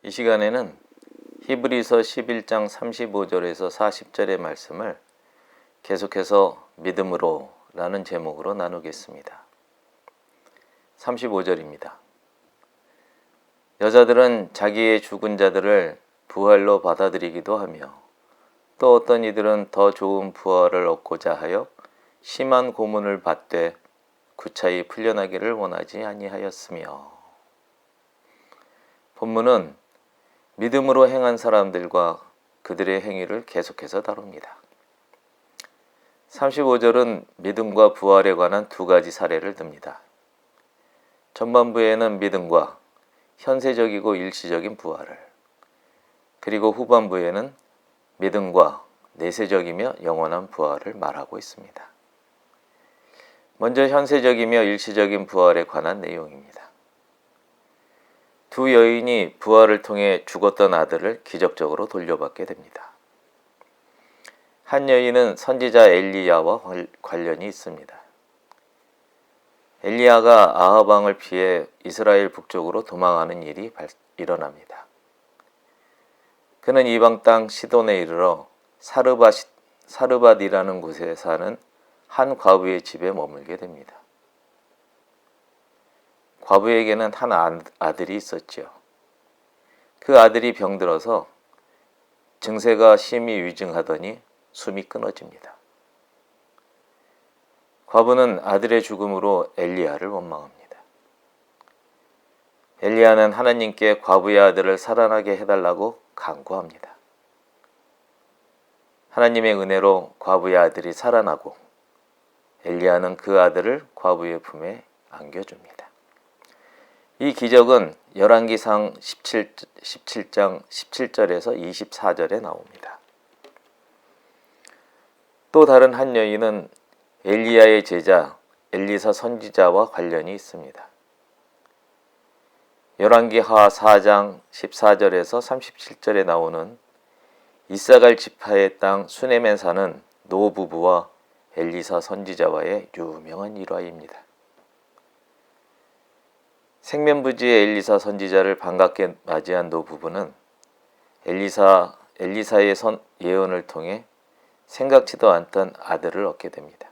이 시간에는 히브리서 11장 35절에서 40절의 말씀을 계속해서 믿음으로 라는 제목으로 나누겠습니다. 35절입니다. 여자들은 자기의 죽은 자들을 부활로 받아들이기도 하며 또 어떤 이들은 더 좋은 부활을 얻고자 하여 심한 고문을 받되 구차히 풀려나기를 원하지 아니하였으며. 본문은 믿음으로 행한 사람들과 그들의 행위를 계속해서 다룹니다. 35절은 믿음과 부활에 관한 두 가지 사례를 듭니다. 전반부에는 믿음과 현세적이고 일시적인 부활을, 그리고 후반부에는 믿음과 내세적이며 영원한 부활을 말하고 있습니다. 먼저 현세적이며 일시적인 부활에 관한 내용입니다. 두 여인이 부활을 통해 죽었던 아들을 기적적으로 돌려받게 됩니다. 한 여인은 선지자 엘리야와 관련이 있습니다. 엘리야가 아합 왕을 피해 이스라엘 북쪽으로 도망하는 일이 일어납니다. 그는 이방 땅 시돈에 이르러 사르밧이라는 곳에 사는 한 과부의 집에 머물게 됩니다. 과부에게는 한 아들이 있었지요. 그 아들이 병들어서 증세가 심히 위중하더니 숨이 끊어집니다. 과부는 아들의 죽음으로 엘리야를 원망합니다. 엘리야는 하나님께 과부의 아들을 살아나게 해달라고 간구합니다. 하나님의 은혜로 과부의 아들이 살아나고 엘리야는 그 아들을 과부의 품에 안겨줍니다. 이 기적은 열왕기상 17장 17절에서 24절에 나옵니다. 또 다른 한 여인은 엘리야의 제자 엘리사 선지자와 관련이 있습니다. 열왕기하 4장 14절에서 37절에 나오는 이사갈 지파의 땅 수넴에 사는 노 부부와 엘리사 선지자와의 유명한 일화입니다. 생면부지의 엘리사 선지자를 반갑게 맞이한 노 부부는 엘리사의 예언을 통해 생각지도 않던 아들을 얻게 됩니다.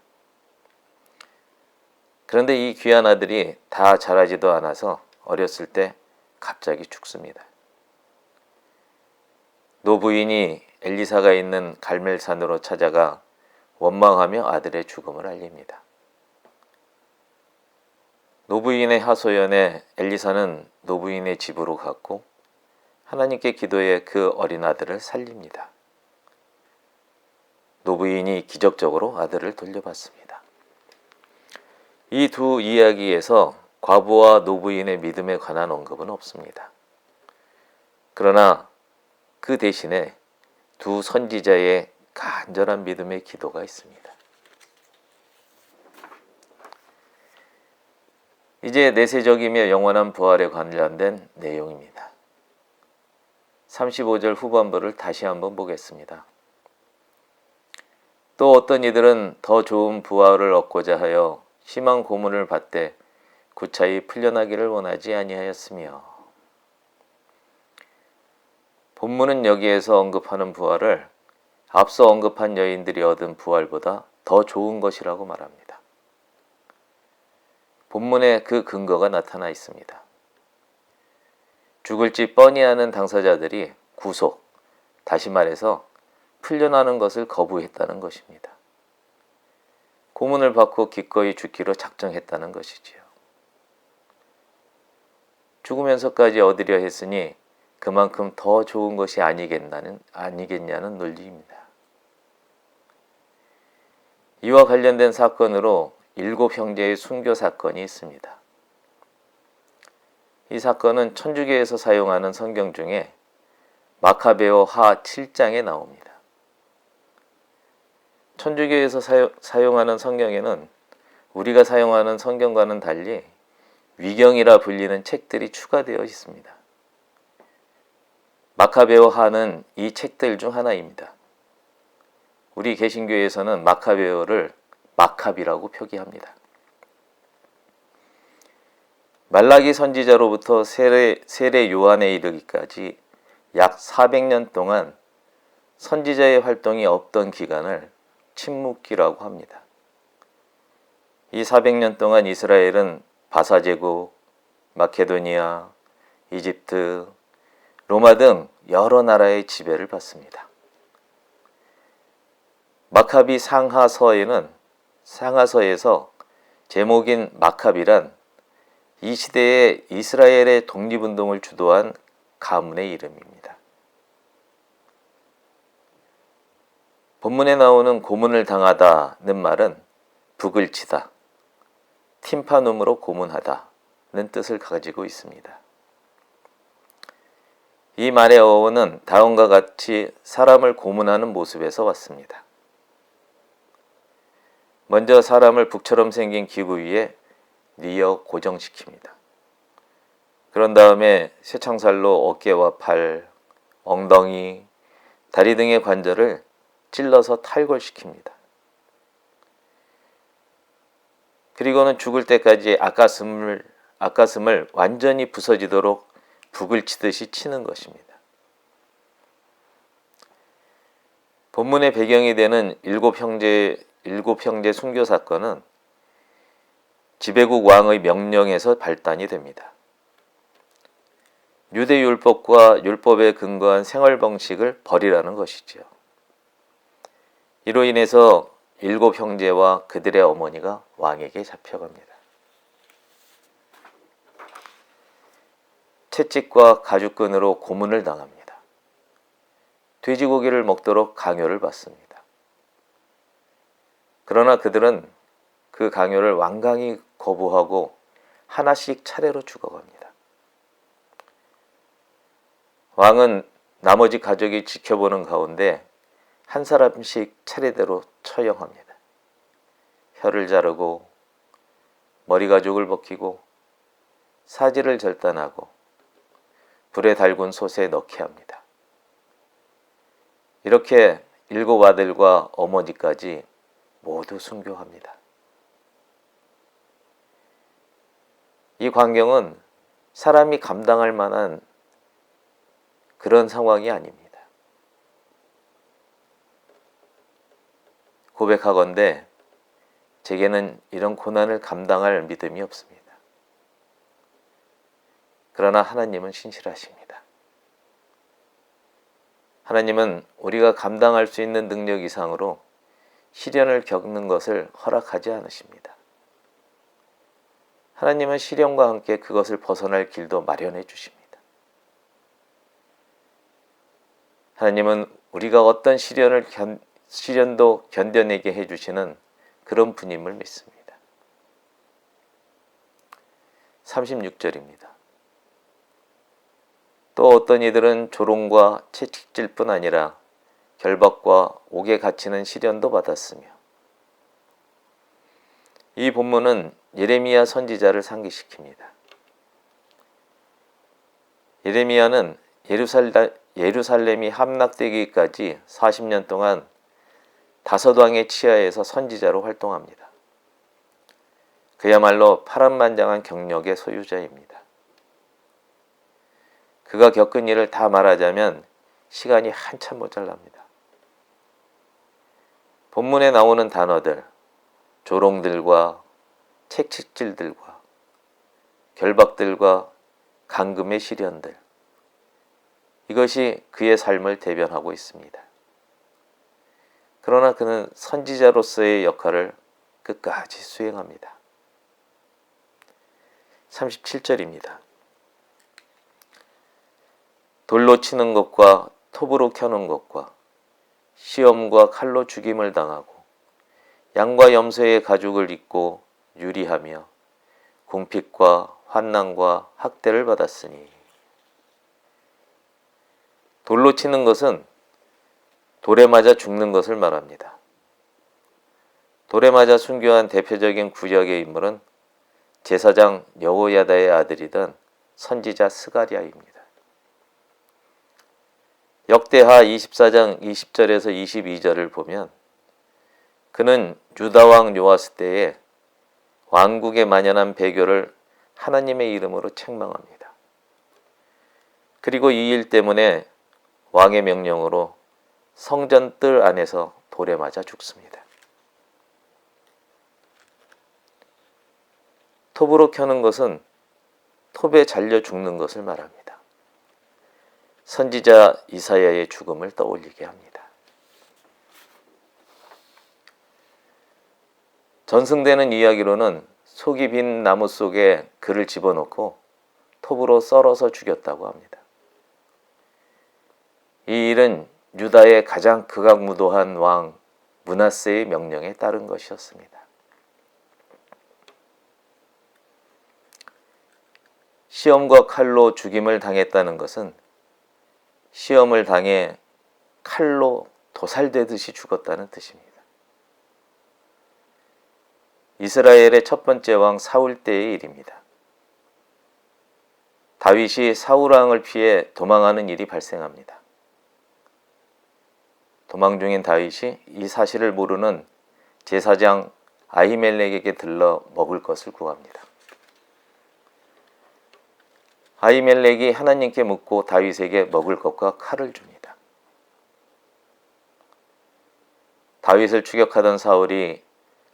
그런데 이 귀한 아들이 다 자라지도 않아서 어렸을 때 갑자기 죽습니다. 노 부인이 엘리사가 있는 갈멜산으로 찾아가 원망하며 아들의 죽음을 알립니다. 노부인의 하소연에 엘리사는 노부인의 집으로 갔고 하나님께 기도해 그 어린 아들을 살립니다. 노부인이 기적적으로 아들을 돌려받습니다. 이 두 이야기에서 과부와 노부인의 믿음에 관한 언급은 없습니다. 그러나 그 대신에 두 선지자의 간절한 믿음의 기도가 있습니다. 이제 내세적이며 영원한 부활에 관련된 내용입니다. 35절 후반부를 다시 한번 보겠습니다. 또 어떤 이들은 더 좋은 부활을 얻고자 하여 심한 고문을 받되 구차히 풀려나기를 원하지 아니하였으며. 본문은 여기에서 언급하는 부활을 앞서 언급한 여인들이 얻은 부활보다 더 좋은 것이라고 말합니다. 본문에 그 근거가 나타나 있습니다. 죽을지 뻔히 아는 당사자들이 구속, 다시 말해서 풀려나는 것을 거부했다는 것입니다. 고문을 받고 기꺼이 죽기로 작정했다는 것이지요. 죽으면서까지 얻으려 했으니 그만큼 더 좋은 것이 아니겠냐는 논리입니다. 이와 관련된 사건으로 7 형제의 순교 사건이 있습니다. 이 사건은 천주교에서 사용하는 성경 중에 마카베오 하 7장에 나옵니다. 천주교에서 사용하는 성경에는 우리가 사용하는 성경과는 달리 위경이라 불리는 책들이 추가되어 있습니다. 마카베오 하는 이 책들 중 하나입니다. 우리 개신교에서는 마카베오를 마카비라고 표기합니다. 말라기 선지자로부터 세례 요한에 이르기까지 약 400년 동안 선지자의 활동이 없던 기간을 침묵기라고 합니다. 이 400년 동안 이스라엘은 바사제국, 마케도니아, 이집트, 로마 등 여러 나라의 지배를 받습니다. 마카비 상하서에서 제목인 마카비란 이 시대에 이스라엘의 독립운동을 주도한 가문의 이름입니다. 본문에 나오는 고문을 당하다는 말은 북을 치다, 팀파눔으로 고문하다는 뜻을 가지고 있습니다. 이 말의 어원은 다음과 같이 사람을 고문하는 모습에서 왔습니다. 먼저 사람을 북처럼 생긴 기구 위에 뉘어 고정시킵니다. 그런 다음에 쇠창살로 어깨와 팔, 엉덩이, 다리 등의 관절을 찔러서 탈골시킵니다. 그리고는 죽을 때까지 앞가슴을 완전히 부서지도록 북을 치듯이 치는 것입니다. 본문의 배경이 되는 일곱 형제 순교 사건은 지배국 왕의 명령에서 발단이 됩니다. 유대 율법과 율법에 근거한 생활 방식을 버리라는 것이지요. 이로 인해서 일곱 형제와 그들의 어머니가 왕에게 잡혀갑니다. 채찍과 가죽끈으로 고문을 당합니다. 돼지고기를 먹도록 강요를 받습니다. 그러나 그들은 그 강요를 완강히 거부하고 하나씩 차례로 죽어갑니다. 왕은 나머지 가족이 지켜보는 가운데 한 사람씩 차례대로 처형합니다. 혀를 자르고 머리 가죽을 벗기고 사지를 절단하고 불에 달군 솥에 넣게 합니다. 이렇게 일곱 아들과 어머니까지 모두 순교합니다. 이 광경은 사람이 감당할 만한 그런 상황이 아닙니다. 고백하건대 제게는 이런 고난을 감당할 믿음이 없습니다. 그러나 하나님은 신실하십니다. 하나님은 우리가 감당할 수 있는 능력 이상으로 시련을 겪는 것을 허락하지 않으십니다. 하나님은 시련과 함께 그것을 벗어날 길도 마련해 주십니다. 하나님은 우리가 어떤 시련도 견뎌내게 해주시는 그런 분임을 믿습니다. 36절입니다. 또 어떤 이들은 조롱과 채찍질뿐 아니라 결박과 옥에 갇히는 시련도 받았으며, 이 본문은 예레미야 선지자를 상기시킵니다. 예레미야는 예루살렘이 함락되기까지 40년 동안 다섯 왕의 치하에서 선지자로 활동합니다. 그야말로 파란만장한 경력의 소유자입니다. 그가 겪은 일을 다 말하자면 시간이 한참 모자랍니다. 본문에 나오는 단어들, 조롱들과 채찍질들과 결박들과 감금의 시련들, 이것이 그의 삶을 대변하고 있습니다. 그러나 그는 선지자로서의 역할을 끝까지 수행합니다. 37절입니다. 돌로 치는 것과 톱으로 켜는 것과 시험과 칼로 죽임을 당하고 양과 염소의 가죽을 입고 유리하며 궁핍과 환난과 학대를 받았으니, 돌로 치는 것은 돌에 맞아 죽는 것을 말합니다. 돌에 맞아 순교한 대표적인 구약의 인물은 제사장 여호야다의 아들이던 선지자 스가랴입니다. 역대하 24장 20절에서 22절을 보면 그는 유다왕 요아스 때에 왕국에 만연한 배교를 하나님의 이름으로 책망합니다. 그리고 이 일 때문에 왕의 명령으로 성전 뜰 안에서 돌에 맞아 죽습니다. 톱으로 켜는 것은 톱에 잘려 죽는 것을 말합니다. 선지자 이사야의 죽음을 떠올리게 합니다. 전승되는 이야기로는 속이 빈 나무 속에 그를 집어넣고 톱으로 썰어서 죽였다고 합니다. 이 일은 유다의 가장 극악무도한 왕 므낫세의 명령에 따른 것이었습니다. 시험과 칼로 죽임을 당했다는 것은 시험을 당해 칼로 도살되듯이 죽었다는 뜻입니다. 이스라엘의 첫 번째 왕 사울 때의 일입니다. 다윗이 사울 왕을 피해 도망하는 일이 발생합니다. 도망 중인 다윗이 이 사실을 모르는 제사장 아히멜렉에게 들러 먹을 것을 구합니다. 아히멜렉이 하나님께 묻고 다윗에게 먹을 것과 칼을 줍니다. 다윗을 추격하던 사울이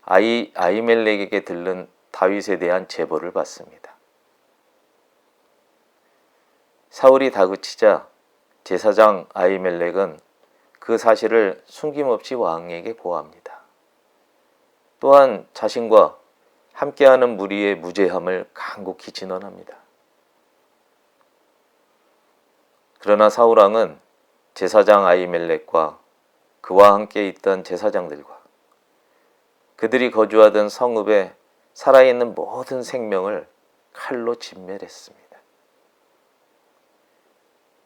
아히멜렉에게 들른 다윗에 대한 제보를 받습니다. 사울이 다그치자 제사장 아히멜렉은 그 사실을 숨김없이 왕에게 고합니다. 또한 자신과 함께하는 무리의 무죄함을 간곡히 진언합니다. 그러나 사울왕은 제사장 아히멜렉과 그와 함께 있던 제사장들과 그들이 거주하던 성읍에 살아있는 모든 생명을 칼로 진멸했습니다.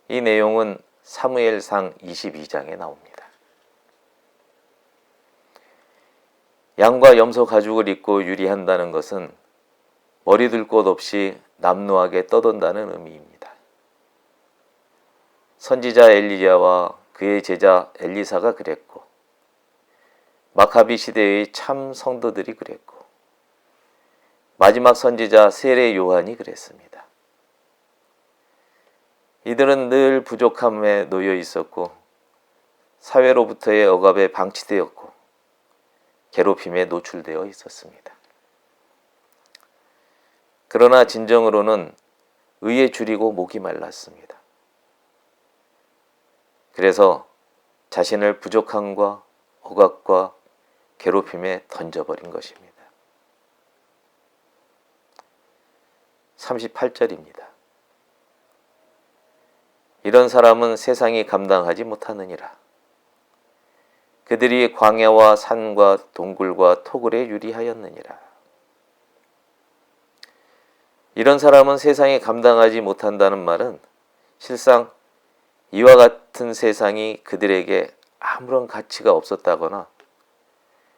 이 내용은 사무엘상 22장에 나옵니다. 양과 염소 가죽을 입고 유리한다는 것은 머리 둘 곳 없이 남루하게 떠돈다는 의미입니다. 선지자 엘리야와 그의 제자 엘리사가 그랬고 마카비 시대의 참 성도들이 그랬고 마지막 선지자 세례 요한이 그랬습니다. 이들은 늘 부족함에 놓여 있었고 사회로부터의 억압에 방치되었고 괴롭힘에 노출되어 있었습니다. 그러나 진정으로는 의에 줄이고 목이 말랐습니다. 그래서 자신을 부족함과 억압과 괴롭힘에 던져버린 것입니다. 38절입니다. 이런 사람은 세상이 감당하지 못하느니라. 그들이 광야와 산과 동굴과 토굴에 유리하였느니라. 이런 사람은 세상이 감당하지 못한다는 말은 실상 이와 같은 세상이 그들에게 아무런 가치가 없었다거나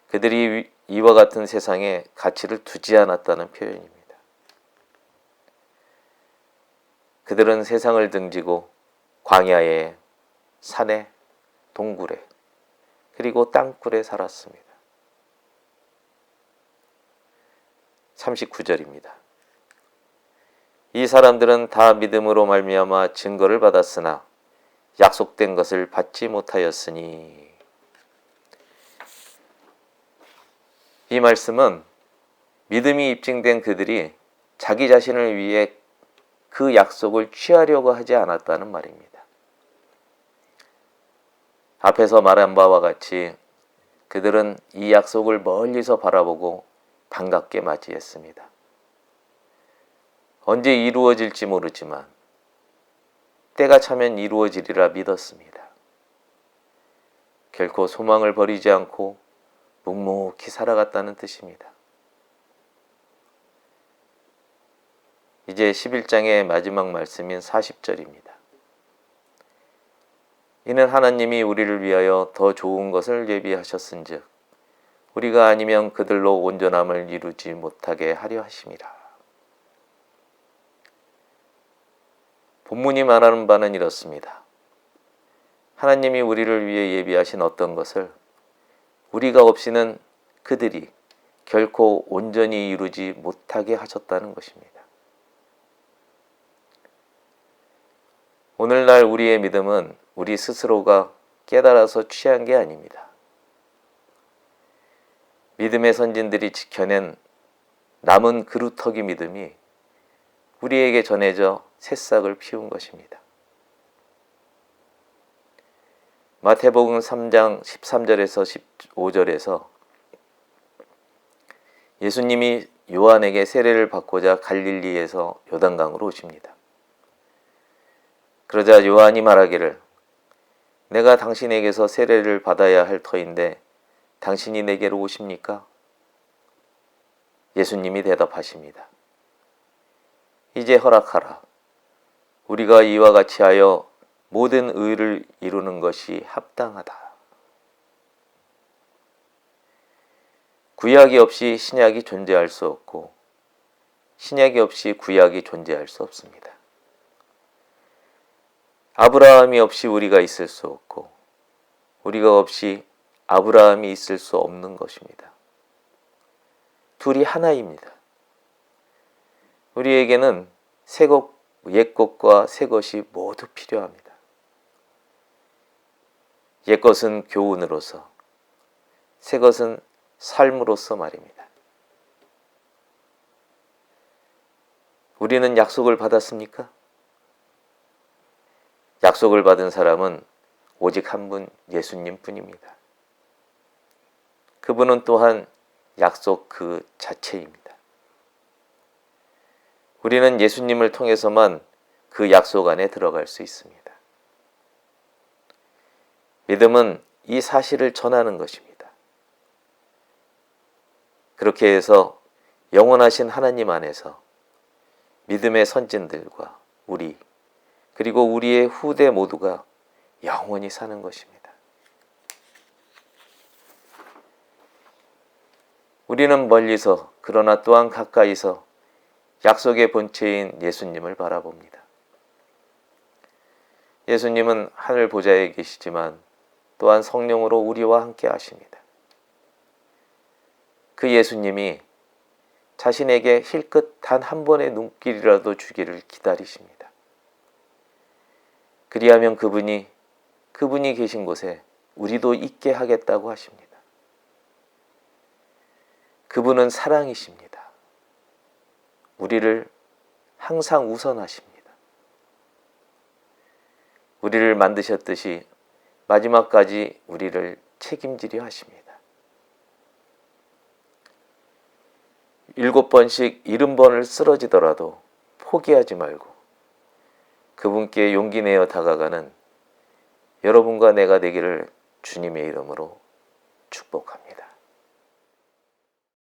그들이 이와 같은 세상에 가치를 두지 않았다는 표현입니다. 그들은 세상을 등지고 광야에, 산에, 동굴에, 그리고 땅굴에 살았습니다. 39절입니다. 이 사람들은 다 믿음으로 말미암아 증거를 받았으나 약속된 것을 받지 못하였으니. 이 말씀은 믿음이 입증된 그들이 자기 자신을 위해 그 약속을 취하려고 하지 않았다는 말입니다. 앞에서 말한 바와 같이 그들은 이 약속을 멀리서 바라보고 반갑게 맞이했습니다. 언제 이루어질지 모르지만 때가 차면 이루어지리라 믿었습니다. 결코 소망을 버리지 않고 묵묵히 살아갔다는 뜻입니다. 이제 11장의 마지막 말씀인 40절입니다. 이는 하나님이 우리를 위하여 더 좋은 것을 예비하셨은즉 우리가 아니면 그들로 온전함을 이루지 못하게 하려 하심이라. 본문이 말하는 바는 이렇습니다. 하나님이 우리를 위해 예비하신 어떤 것을 우리가 없이는 그들이 결코 온전히 이루지 못하게 하셨다는 것입니다. 오늘날 우리의 믿음은 우리 스스로가 깨달아서 취한 게 아닙니다. 믿음의 선진들이 지켜낸 남은 그루터기 믿음이 우리에게 전해져 새싹을 피운 것입니다. 마태복음 3장 13절에서 15절에서 예수님이 요한에게 세례를 받고자 갈릴리에서 요단강으로 오십니다. 그러자 요한이 말하기를 내가 당신에게서 세례를 받아야 할 터인데 당신이 내게로 오십니까? 예수님이 대답하십니다. 이제 허락하라. 우리가 이와 같이 하여 모든 의를 이루는 것이 합당하다. 구약이 없이 신약이 존재할 수 없고 신약이 없이 구약이 존재할 수 없습니다. 아브라함이 없이 우리가 있을 수 없고 우리가 없이 아브라함이 있을 수 없는 것입니다. 둘이 하나입니다. 우리에게는 옛 것과 새 것이 모두 필요합니다. 옛 것은 교훈으로서, 새 것은 삶으로서 말입니다. 우리는 약속을 받았습니까? 약속을 받은 사람은 오직 한 분 예수님 뿐입니다. 그분은 또한 약속 그 자체입니다. 우리는 예수님을 통해서만 그 약속 안에 들어갈 수 있습니다. 믿음은 이 사실을 전하는 것입니다. 그렇게 해서 영원하신 하나님 안에서 믿음의 선진들과 우리, 그리고 우리의 후대 모두가 영원히 사는 것입니다. 우리는 멀리서 그러나 또한 가까이서 약속의 본체인 예수님을 바라봅니다. 예수님은 하늘 보좌에 계시지만 또한 성령으로 우리와 함께 하십니다. 그 예수님이 자신에게 힐끗 단 한 번의 눈길이라도 주기를 기다리십니다. 그리하면 그분이 계신 곳에 우리도 있게 하겠다고 하십니다. 그분은 사랑이십니다. 우리를 항상 우선하십니다. 우리를 만드셨듯이 마지막까지 우리를 책임지려 하십니다. 7번씩 70번을 쓰러지더라도 포기하지 말고 그분께 용기 내어 다가가는 여러분과 내가 되기를 주님의 이름으로 축복합니다.